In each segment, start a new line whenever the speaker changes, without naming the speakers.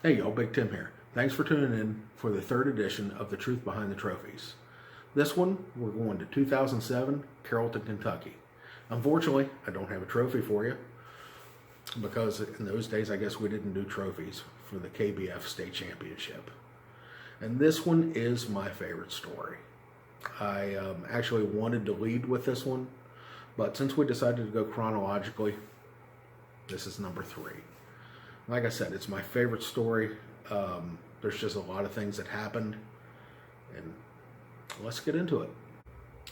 Hey y'all, Big Tim here. Thanks for tuning in for the third edition of The Truth Behind the Trophies. This one, we're going to 2007, Carrollton, Kentucky. Unfortunately, I don't have a trophy for you because in those days, I guess we didn't do trophies for the KBF State Championship. And this one is my favorite story. I actually wanted to lead with this one, but since we decided to go chronologically, this is number 3. Like I said, it's my favorite story. There's just a lot of things that happened, and let's get into it.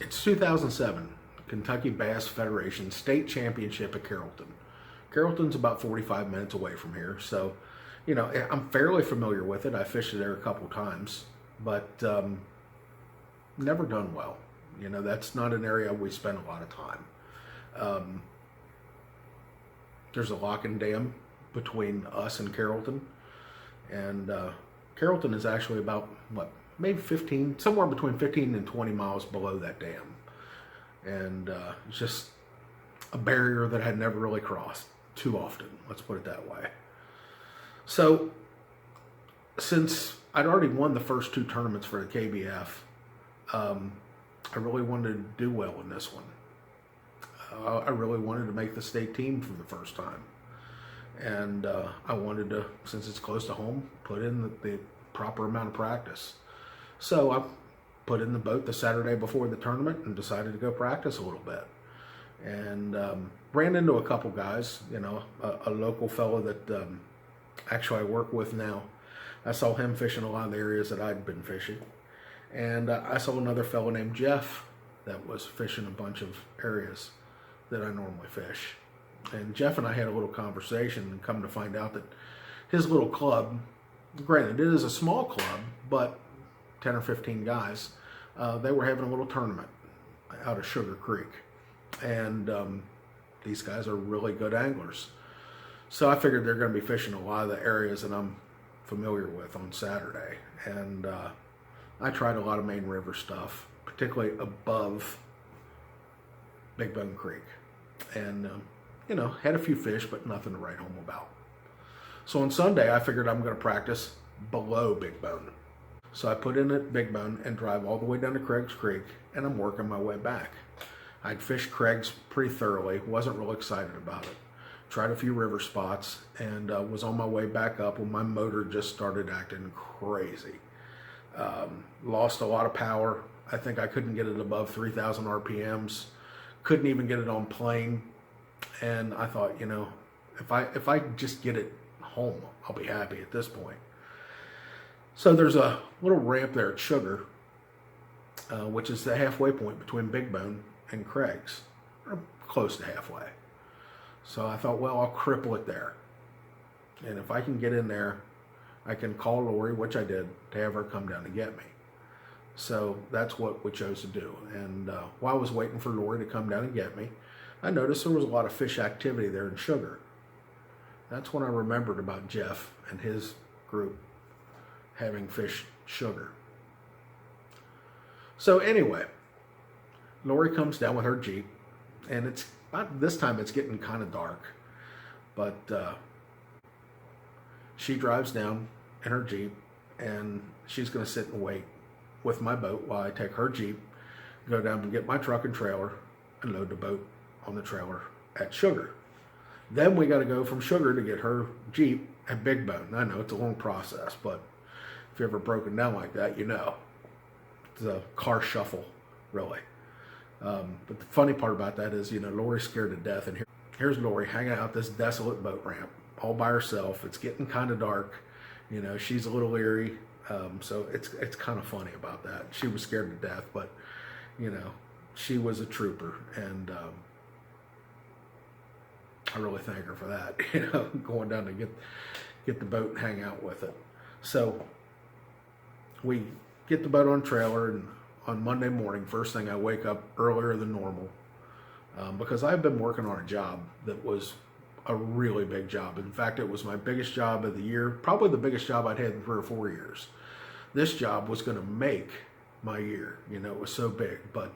It's 2007, Kentucky Bass Federation State Championship at Carrollton. Carrollton's about 45 minutes away from here, so, you know, I'm fairly familiar with it. I fished there a couple times, but never done well. You know, that's not an area we spend a lot of time. There's a locking dam between us and Carrollton, and Carrollton is actually about maybe 15, somewhere between 15 and 20 miles below that dam, and it's just a barrier that I had never really crossed too often, let's put it that way. So since I'd already won the first 2 tournaments for the KBF, I really wanted to do well in this one. I really wanted to make the state team for the first time. And I wanted to, since it's close to home, put in the proper amount of practice. So I put in the boat the Saturday before the tournament and decided to go practice a little bit. And ran into a couple guys, you know, a local fellow that actually I work with now. I saw him fishing a lot of the areas that I'd been fishing. And I saw another fellow named Jeff that was fishing a bunch of areas that I normally fish. And Jeff and I had a little conversation and come to find out that his little club, granted it is a small club, but 10 or 15 guys, they were having a little tournament out of Sugar Creek. And these guys are really good anglers. So I figured they're going to be fishing a lot of the areas that I'm familiar with on Saturday. And I tried a lot of main river stuff, particularly above Big Bone Creek. And you know, had a few fish, but nothing to write home about. So on Sunday, I figured I'm going to practice below Big Bone. So I put in at Big Bone and drive all the way down to Craig's Creek, and I'm working my way back. I'd fished Craig's pretty thoroughly, wasn't real excited about it. Tried a few river spots, and was on my way back up when my motor just started acting crazy. Lost a lot of power. I think I couldn't get it above 3,000 RPMs. Couldn't even get it on plane. And I thought, you know, if I just get it home, I'll be happy at this point. So there's a little ramp there at Sugar, which is the halfway point between Big Bone and Craig's, or close to halfway. So I thought, well, I'll cripple it there. And if I can get in there, I can call Lori, which I did, to have her come down and get me. So that's what we chose to do. And while I was waiting for Lori to come down and get me, I noticed there was a lot of fish activity there in Sugar. That's when I remembered about Jeff and his group having fished Sugar. So anyway, Lori comes down with her Jeep, and it's about this time it's getting kind of dark, but she drives down in her Jeep, and she's going to sit and wait with my boat while I take her Jeep, go down and get my truck and trailer, and load the boat on the trailer at Sugar. Then we got to go from Sugar to get her Jeep at Big Bone. I know it's a long process, but if you've ever broken down like that, you know. It's a car shuffle, really. But the funny part about that is, you know, Lori's scared to death, and here's Lori hanging out this desolate boat ramp all by herself. It's getting kind of dark. You know, she's a little leery, so it's kind of funny about that. She was scared to death, but, you know, she was a trooper, and I really thank her for that, you know, going down to get the boat and hang out with it. So we get the boat on trailer, and on Monday morning, first thing, I wake up earlier than normal because I've been working on a job that was a really big job. In fact, it was my biggest job of the year, probably the biggest job I'd had in 3 or 4 years. This job was going to make my year, you know, it was so big, but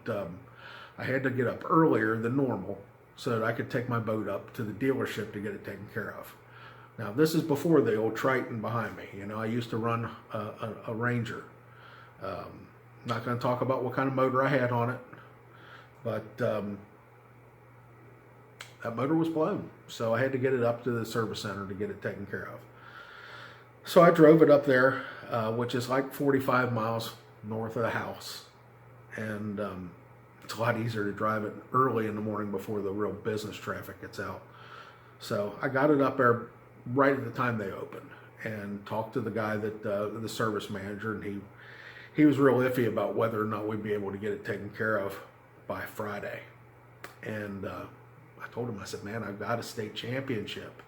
I had to get up earlier than normal so that I could take my boat up to the dealership to get it taken care of. Now, this is before the old Triton behind me. You know, I used to run a Ranger. Not going to talk about what kind of motor I had on it, but that motor was blown. So I had to get it up to the service center to get it taken care of. So I drove it up there, which is like 45 miles north of the house. And it's a lot easier to drive it early in the morning before the real business traffic gets out. So I got it up there right at the time they opened and talked to the guy that the service manager, and he was real iffy about whether or not we'd be able to get it taken care of by Friday. And I told him, I said, man, I've got a state championship.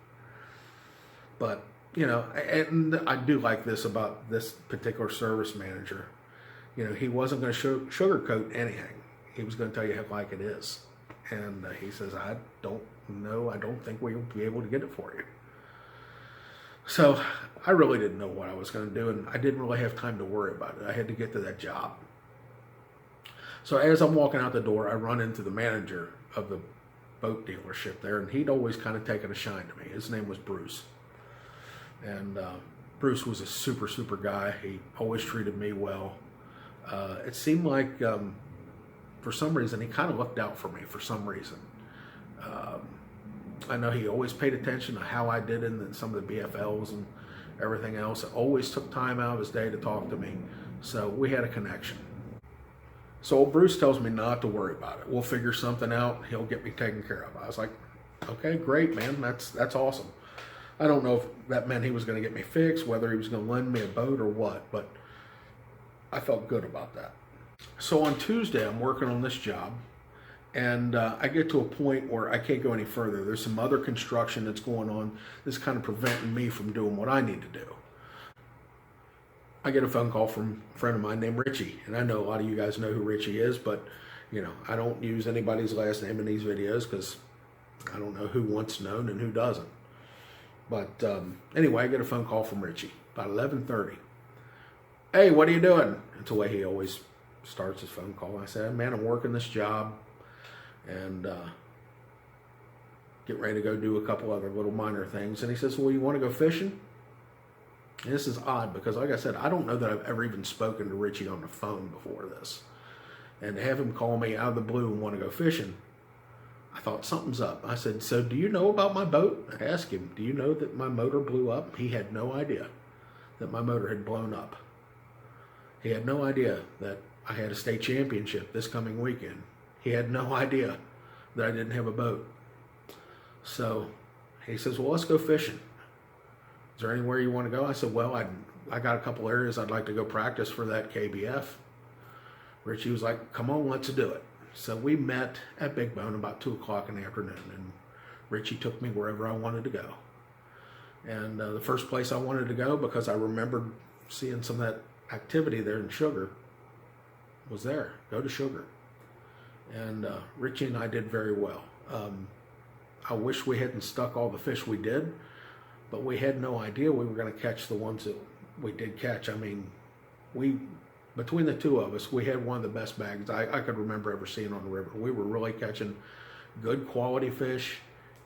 But, you know, and I do like this about this particular service manager. You know, he wasn't going to sugarcoat anything. He was going to tell you like it is. And he says, I don't know, I don't think we'll be able to get it for you. So I really didn't know what I was going to do, and I didn't really have time to worry about it. I had to get to that job. So as I'm walking out the door, I run into the manager of the boat dealership there, and he'd always kind of taken a shine to me. His name was Bruce. And Bruce was a super, super guy. He always treated me well. It seemed like, for some reason, he kind of looked out for me for some reason. I know he always paid attention to how I did in some of the BFLs and everything else. Always took time out of his day to talk to me. So we had a connection. So old Bruce tells me not to worry about it. We'll figure something out. He'll get me taken care of. I was like, okay, great, man. That's awesome. I don't know if that meant he was going to get me fixed, whether he was going to lend me a boat or what, but I felt good about that. So on Tuesday, I'm working on this job. And I get to a point where I can't go any further. There's some other construction that's going on that's kind of preventing me from doing what I need to do. I get a phone call from a friend of mine named Richie. And I know a lot of you guys know who Richie is, but you know, I don't use anybody's last name in these videos because I don't know who wants known and who doesn't. But anyway, I get a phone call from Richie about 11:30. Hey, what are you doing? It's the way he always starts his phone call. I said, man, I'm working this job. And get ready to go do a couple other little minor things. And he says, well, you want to go fishing? And this is odd because, like I said, I don't know that I've ever even spoken to Richie on the phone before this. And to have him call me out of the blue and want to go fishing, I thought something's up. I said, so do you know about my boat? I asked him, do you know that my motor blew up? He had no idea that my motor had blown up. He had no idea that I had a state championship this coming weekend. He had no idea that I didn't have a boat. So he says, well, let's go fishing. Is there anywhere you want to go? I said, well, I got a couple areas I'd like to go practice for that KBF. Richie was like, come on, let's do it. So we met at Big Bone about 2 o'clock in the afternoon, and Richie took me wherever I wanted to go. And the first place I wanted to go, because I remembered seeing some of that activity there in Sugar, was there. Go to Sugar. And Richie and I did very well. I wish we hadn't stuck all the fish we did, but we had no idea we were going to catch the ones that we did catch. I mean, between the two of us, we had one of the best bags I could remember ever seeing on the river. We were really catching good quality fish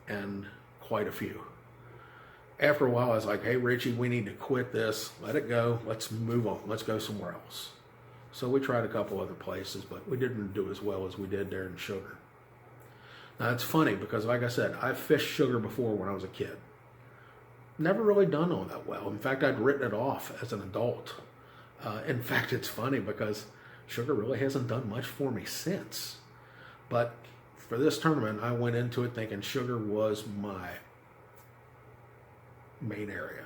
and quite a few. After a while, I was like, hey, Richie, we need to quit this. Let it go. Let's move on. Let's go somewhere else. So we tried a couple other places, but we didn't do as well as we did there in Sugar. Now, it's funny because, like I said, I've fished Sugar before when I was a kid. Never really done all that well. In fact, I'd written it off as an adult. In fact, it's funny because Sugar really hasn't done much for me since. But for this tournament, I went into it thinking Sugar was my main area.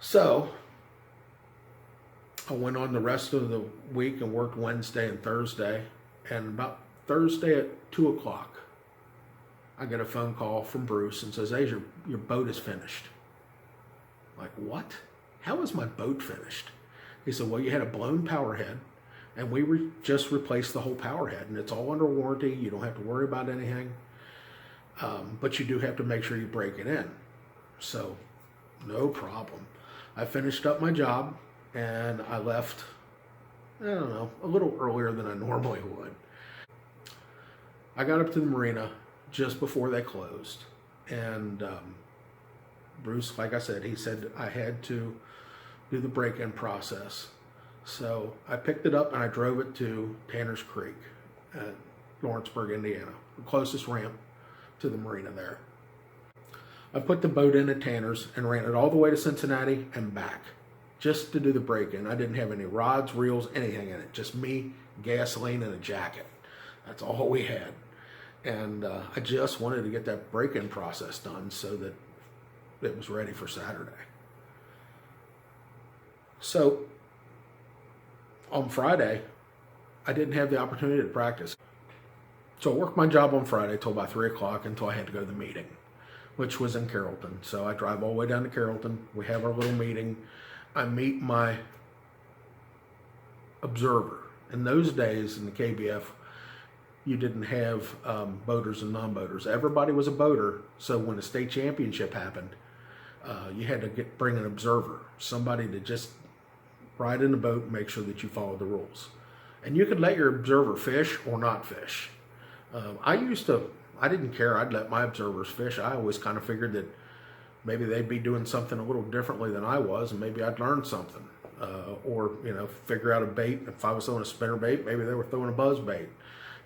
So I went on the rest of the week and worked Wednesday and Thursday. And about Thursday at 2 o'clock, I get a phone call from Bruce and says, hey, your boat is finished. I'm like, what? How is my boat finished? He said, well, you had a blown power head, and we just replaced the whole power head, and it's all under warranty. You don't have to worry about anything, but you do have to make sure you break it in. So, no problem. I finished up my job, and I left, I don't know, a little earlier than I normally would. I got up to the marina just before they closed, and Bruce, like I said, he said I had to do the break-in process. So I picked it up and I drove it to Tanner's Creek at Lawrenceburg, Indiana, the closest ramp to the marina there. I put the boat in at Tanner's and ran it all the way to Cincinnati and back just to do the break-in. I didn't have any rods, reels, anything in it. Just me, gasoline, and a jacket. That's all we had. And I just wanted to get that break-in process done so that it was ready for Saturday. So on Friday, I didn't have the opportunity to practice. So I worked my job on Friday till about 3 o'clock until I had to go to the meeting, which was in Carrollton. So I drive all the way down to Carrollton. We have our little meeting. I meet my observer. In those days in the KBF, you didn't have boaters and non-boaters. Everybody was a boater, so when the state championship happened, you had to bring an observer, somebody to just ride in the boat and make sure that you followed the rules. And you could let your observer fish or not fish. I didn't care. I'd let my observers fish. I always kind of figured that maybe they'd be doing something a little differently than I was, and maybe I'd learn something. Or, figure out a bait. If I was throwing a spinner bait, maybe they were throwing a buzz bait.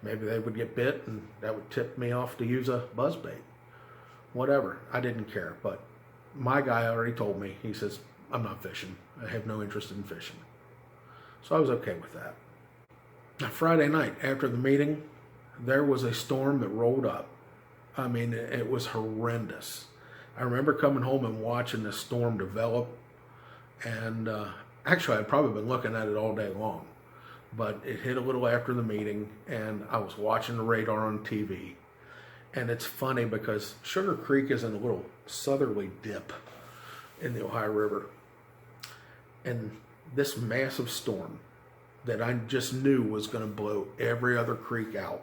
Maybe they would get bit, and that would tip me off to use a buzz bait. Whatever. I didn't care. But my guy already told me, he says, I'm not fishing. I have no interest in fishing. So I was okay with that. Now, Friday night, after the meeting, there was a storm that rolled up. I mean, it was horrendous. I remember coming home and watching this storm develop. And actually, I'd probably been looking at it all day long. But it hit a little after the meeting, and I was watching the radar on TV. And it's funny because Sugar Creek is in a little southerly dip in the Ohio River. And this massive storm that I just knew was going to blow every other creek out.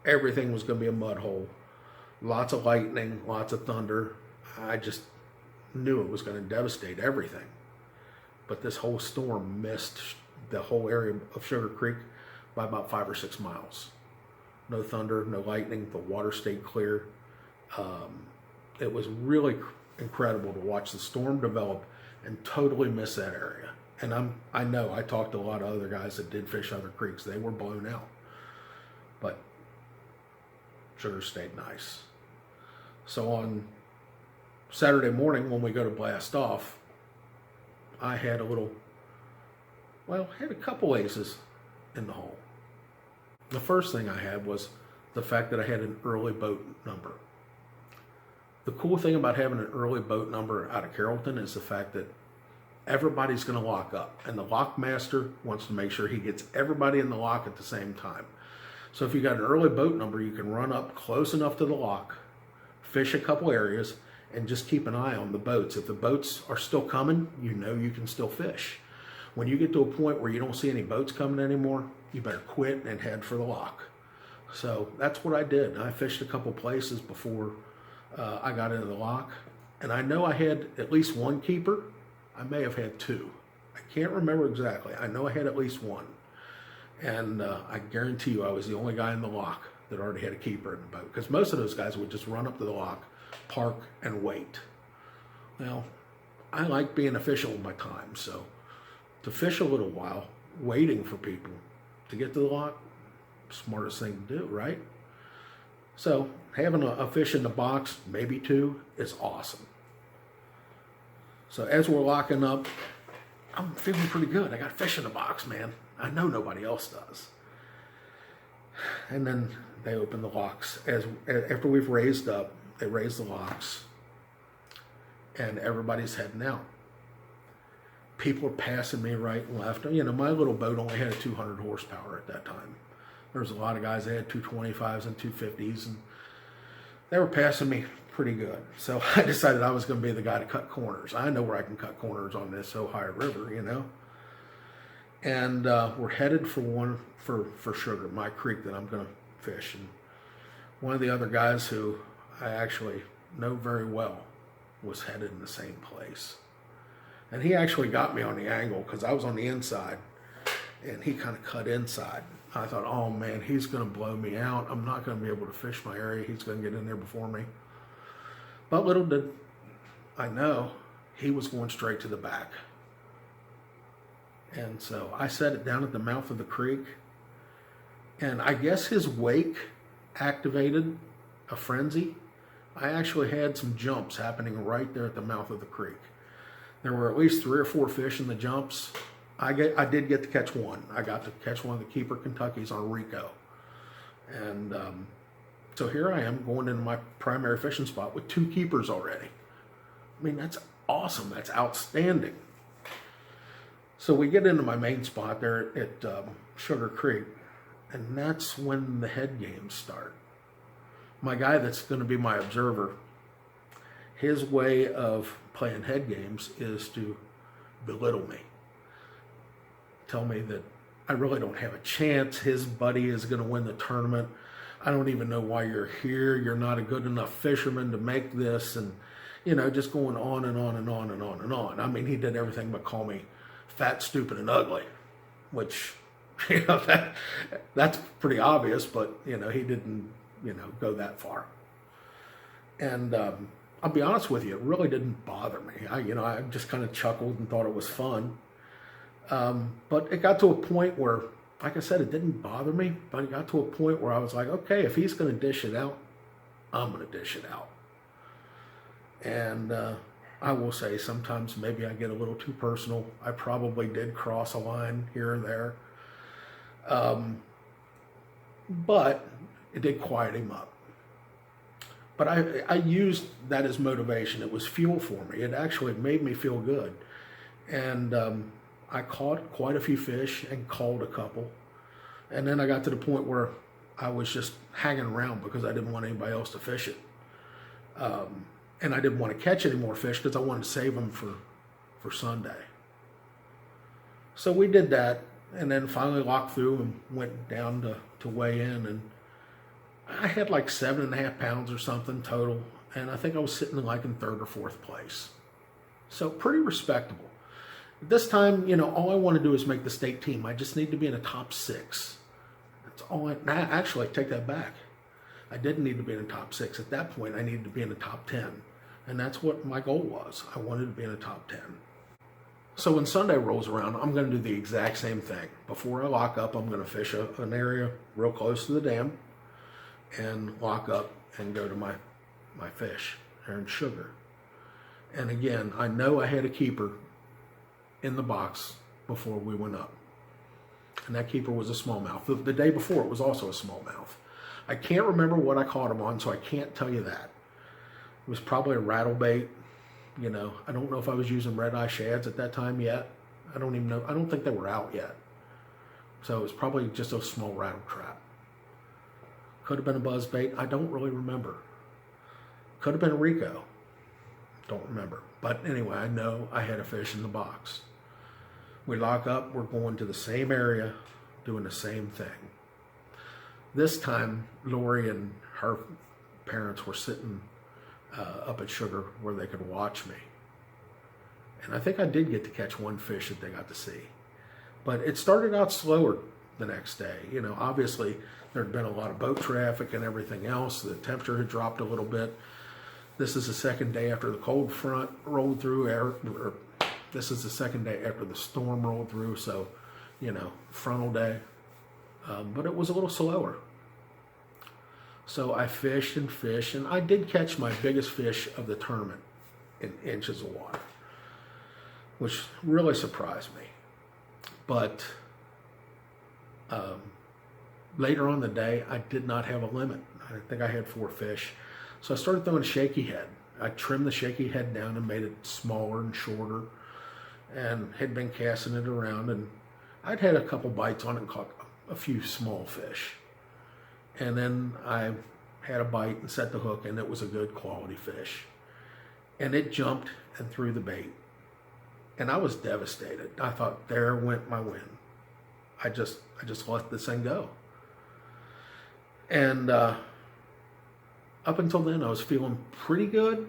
Everything was going to be a mud hole. Lots of lightning, lots of thunder. I just knew it was going to devastate everything. But this whole storm missed the whole area of Sugar Creek by about 5 or 6 miles. No thunder, no lightning. The water stayed clear. It was really incredible to watch the storm develop and totally miss that area. And I know I talked to a lot of other guys that did fish other creeks. They were blown out. But Sugar stayed nice. So on Saturday morning when we go to blast off, I had had a couple aces in the hole. The first thing I had was the fact that I had an early boat number. The cool thing about having an early boat number out of Carrollton is the fact that everybody's going to lock up, and the lock master wants to make sure he gets everybody in the lock at the same time. So if you got an early boat number, you can run up close enough to the lock, fish a couple areas, and just keep an eye on the boats. If the boats are still coming, you know you can still fish. When you get to a point where you don't see any boats coming anymore, you better quit and head for the lock. So that's what I did. I fished a couple places before I got into the lock, and I know I had at least one keeper. I may have had 2. I can't remember exactly. I know I had at least 1. And I guarantee you I was the only guy in the lock that already had a keeper in the boat, because most of those guys would just run up to the lock, park, and wait. Well, I like being official with my time, so to fish a little while, waiting for people to get to the lock, smartest thing to do, right? So having a fish in the box, maybe 2, is awesome. So as we're locking up, I'm feeling pretty good. I got fish in the box, man. I know nobody else does. And then they open the locks. After we've raised up, they raise the locks, and everybody's heading out. People are passing me right and left. My little boat only had a 200 horsepower at that time. There was a lot of guys that had 225s and 250s, and they were passing me pretty good. So I decided I was going to be the guy to cut corners. I know where I can cut corners on this Ohio River, And we're headed for Sugar, my creek that I'm going to fish. And one of the other guys who I actually know very well was headed in the same place. And he actually got me on the angle because I was on the inside and he kind of cut inside. I thought, oh man, he's going to blow me out. I'm not going to be able to fish my area. He's going to get in there before me. But little did I know he was going straight to the back. And so I set it down at the mouth of the creek, and I guess his wake activated a frenzy. I actually had some jumps happening right there at the mouth of the creek. There were at least 3 or 4 fish in the jumps. I did get to catch one. I got to catch one of the keeper Kentuckys on Rico. And so here I am going into my primary fishing spot with 2 keepers already. I mean, that's awesome. That's outstanding. So we get into my main spot there at Sugar Creek, and that's when the head games start. My guy that's going to be my observer, his way of playing head games is to belittle me. Tell me that I really don't have a chance. His buddy is going to win the tournament. I don't even know why you're here. You're not a good enough fisherman to make this. And, you know, just going on and on and on and on and on. I mean, he did everything but call me fat, stupid, and ugly, which, you know, that's pretty obvious, but, you know, he didn't, you know, go that far. And I'll be honest with you, it really didn't bother me. I just kind of chuckled and thought it was fun. But it got to a point where, like I said, it didn't bother me, but it got to a point where I was like, okay, if he's going to dish it out, I'm going to dish it out. And I will say sometimes maybe I get a little too personal. I probably did cross a line here or there. But it did quiet him up. But I used that as motivation. It was fuel for me. It actually made me feel good. And I caught quite a few fish and called a couple. And then I got to the point where I was just hanging around because I didn't want anybody else to fish it. And I didn't want to catch any more fish because I wanted to save them for Sunday. So we did that, and then finally locked through and went down to weigh in. And I had like 7.5 pounds or something total. And I think I was sitting like in 3rd or 4th place. So pretty respectable. This time, you know, all I want to do is make the state team. I just need to be in the top 6. That's all actually, I take that back. I didn't need to be in the top 6. At that point, I needed to be in the top 10. And that's what my goal was. I wanted to be in the top 10. So when Sunday rolls around, I'm going to do the exact same thing. Before I lock up, I'm going to fish an area real close to the dam and lock up and go to my fish there in Sugar. And again, I know I had a keeper in the box before we went up. And that keeper was a smallmouth. The day before, it was also a smallmouth. I can't remember what I caught him on, so I can't tell you that. It was probably a rattle bait. You know, I don't know if I was using red-eye shads at that time yet. I don't even know. I don't think they were out yet. So it was probably just a small rattle trap. Could have been a buzz bait. I don't really remember. Could have been a Rico. Don't remember. But anyway, I know I had a fish in the box. We lock up. We're going to the same area, doing the same thing. This time, Lori and her parents were sitting up at Sugar where they could watch me. And I think I did get to catch one fish that they got to see. But it started out slower the next day. You know, obviously there had been a lot of boat traffic and everything else. The temperature had dropped a little bit. This is the second day after the cold front rolled through. This is the second day after the storm rolled through. So, you know, frontal day. But it was a little slower. So I fished and fished, and I did catch my biggest fish of the tournament in inches of water, which really surprised me. But later on the day, I did not have a limit. I think I had 4 fish. So I started throwing shaky head. I trimmed the shaky head down and made it smaller and shorter, and had been casting it around, and I'd had a couple bites on it and caught a few small fish. And then I had a bite and set the hook, and it was a good quality fish. And it jumped and threw the bait. And I was devastated. I thought, there went my win. I just let this thing go. And up until then, I was feeling pretty good.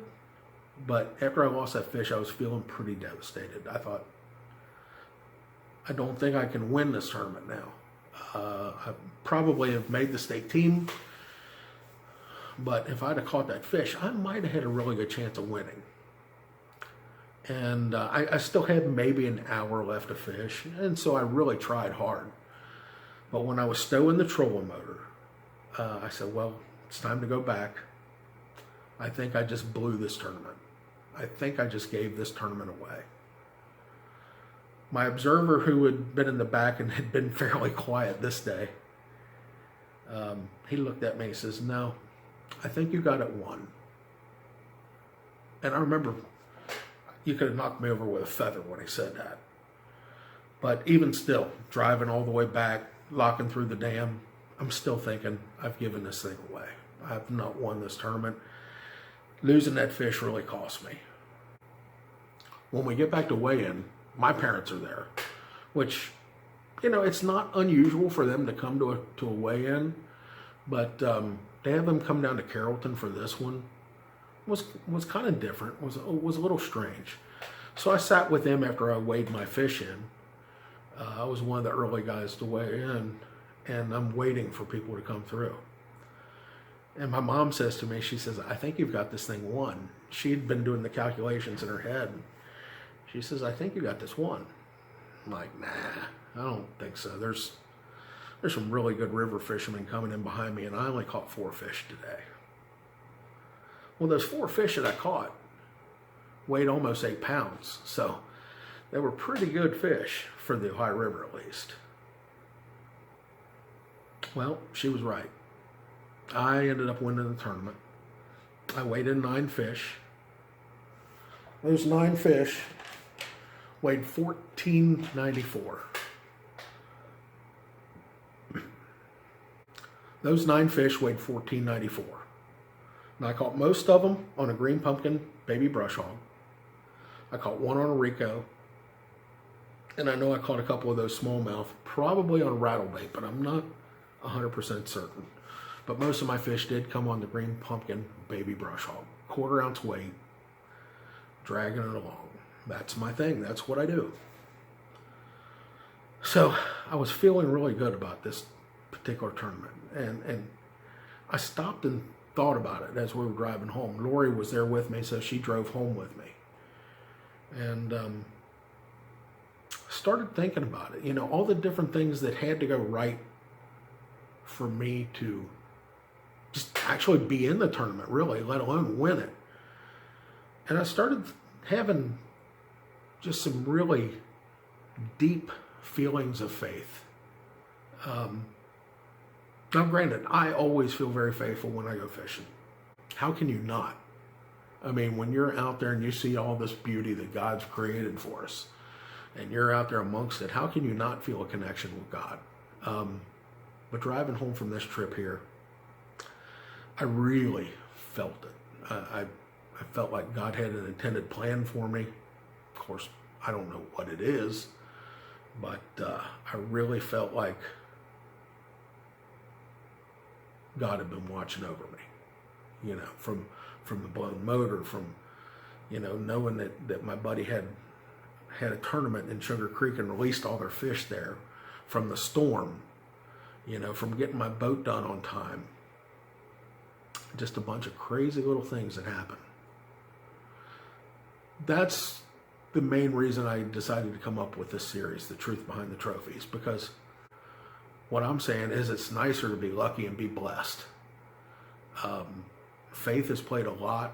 But after I lost that fish, I was feeling pretty devastated. I thought, I don't think I can win this tournament now. I probably have made the state team, but if I'd have caught that fish, I might have had a really good chance of winning. And I still had maybe an hour left to fish, and so I really tried hard. But when I was stowing the trolling motor, I said, well, it's time to go back. I think I just blew this tournament. I think I just gave this tournament away. My observer, who had been in the back and had been fairly quiet this day, he looked at me and says, no, I think you got it won. And I remember, you could have knocked me over with a feather when he said that. But even still, driving all the way back, locking through the dam, I'm still thinking, I've given this thing away. I've not won this tournament. Losing that fish really cost me. When we get back to weigh-in, my parents are there, which, you know, it's not unusual for them to come to a weigh-in, but to have them come down to Carrollton for this one was kind of different, was a little strange. So I sat with them after I weighed my fish in. I was one of the early guys to weigh in, and I'm waiting for people to come through. And my mom says to me, she says, I think you've got this thing won. She'd been doing the calculations in her head. She says, I think you got this won. I'm like, nah, I don't think so. There's some really good river fishermen coming in behind me, and I only caught 4 fish today. Well, those 4 fish that I caught weighed almost 8 pounds. So they were pretty good fish for the Ohio River, at least. Well, she was right. I ended up winning the tournament. I weighed in 9 fish. Those 9 fish weighed 1494. Those 9 fish weighed 1494. And I caught most of them on a green pumpkin baby brush hog. I caught one on a Rico. And I know I caught a couple of those smallmouth, probably on rattlebait, but I'm not 100% certain. But most of my fish did come on the green pumpkin baby brush hog. 1/4 ounce weight, dragging it along. That's my thing. That's what I do. So I was feeling really good about this particular tournament. And I stopped and thought about it as we were driving home. Lori was there with me, so she drove home with me. And started thinking about it. You know, all the different things that had to go right for me to just actually be in the tournament, really, let alone win it. And I started having just some really deep feelings of faith. Now, granted, I always feel very faithful when I go fishing. How can you not? I mean, when you're out there and you see all this beauty that God's created for us, and you're out there amongst it, how can you not feel a connection with God? But driving home from this trip here, I really felt it. I felt like God had an intended plan for me. Of course, I don't know what it is, but I really felt like God had been watching over me, you know, from the blown motor, from, you know, knowing that my buddy had a tournament in Sugar Creek and released all their fish there, from the storm, you know, from getting my boat done on time. Just a bunch of crazy little things that happen. That's the main reason I decided to come up with this series, The Truth Behind the Trophies, because what I'm saying is it's nicer to be lucky and be blessed. Faith has played a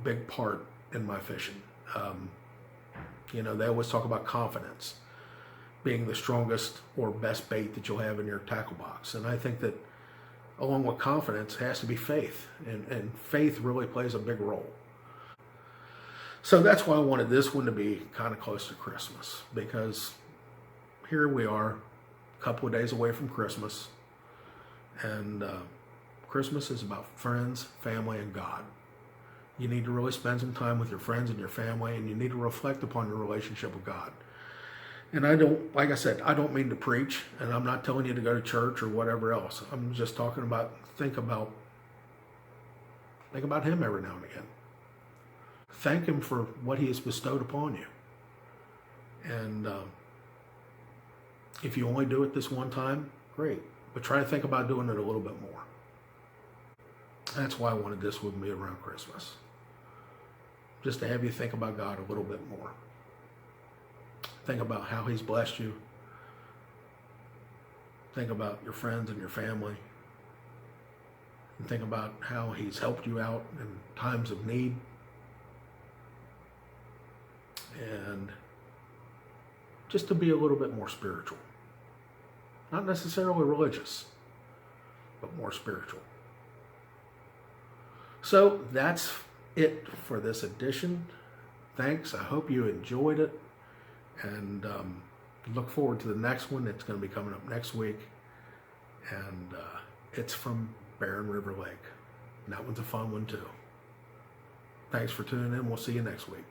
big part in my fishing. You know, they always talk about confidence being the strongest or best bait that you'll have in your tackle box. And I think that along with confidence has to be faith. And faith really plays a big role. So that's why I wanted this one to be kind of close to Christmas, because here we are, a couple of days away from Christmas. And Christmas is about friends, family, and God. You need to really spend some time with your friends and your family, and you need to reflect upon your relationship with God. And I don't, like I said, I don't mean to preach, and I'm not telling you to go to church or whatever else. I'm just talking about, think about Him every now and again. Thank Him for what He has bestowed upon you. And if you only do it this one time, great. But try to think about doing it a little bit more. That's why I wanted this with me around Christmas. just to have you think about God a little bit more. Think about how He's blessed you. Think about your friends and your family. And think about how He's helped you out in times of need. And just to be a little bit more spiritual. Not necessarily religious, but more spiritual. So that's it for this edition. Thanks. I hope you enjoyed it. And look forward to the next one. It's going to be coming up next week. And it's from Barren River Lake. And that one's a fun one too. Thanks for tuning in. We'll see you next week.